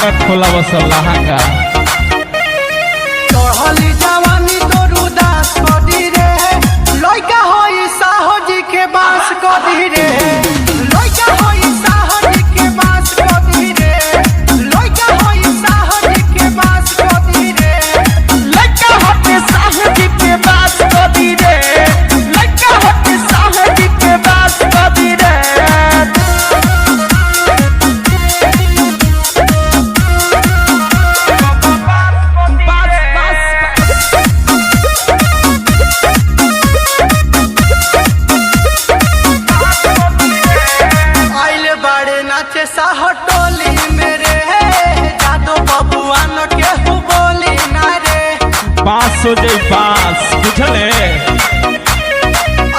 लहंगा खोला बस लहंगा चढ़ली जवानी तोर उदास कदी रे लइका होई साहजी के बास कदी रे लइका होई साहजी के बास कदी रे लइका होई साहजी के बास कदी रे लइका होते साहजी के बास कदी रे लइका होते साहजी के बास कदी रे नाचे साहटोली मेरे जादू बबुआन के हु बोली ना रे बास हो जाई बास बुझले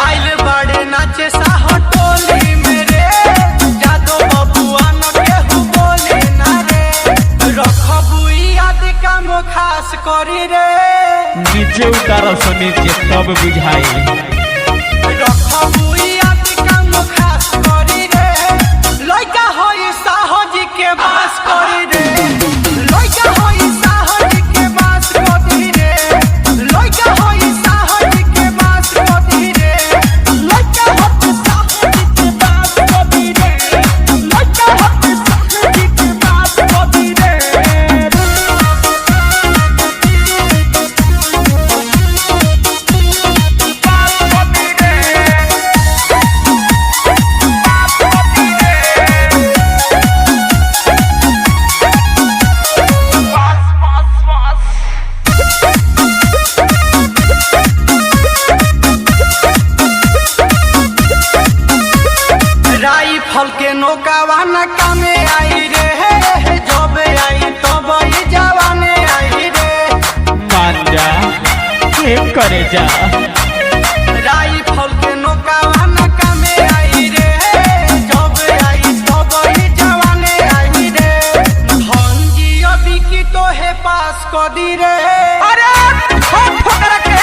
आइल बड़े नाचे साहटोली मेरे जादू बबुआन के हु बोली ना रे रखबू याद काम खास करी रे नीचे उतार सो नीचे तब बुझाई रखबू याद काम खास करी रे लइका होई साहजी के बास करी रे लइका होई साहजी के बास करी रे लइका होई साहजी के बास करी रे लइका होई साहजी के बास करी रे लइका होई साहजी के बास करी रे राइफल के नौकावा न कामे आई रे जब आई तब ई जवाने आई रे मान जा के करे जा राइफल के नौकावा न कामे आई रे जब आई तब ई जवाने आई रे धनजी अभी की तो है पास कदी रे अरे ठोक ठोक के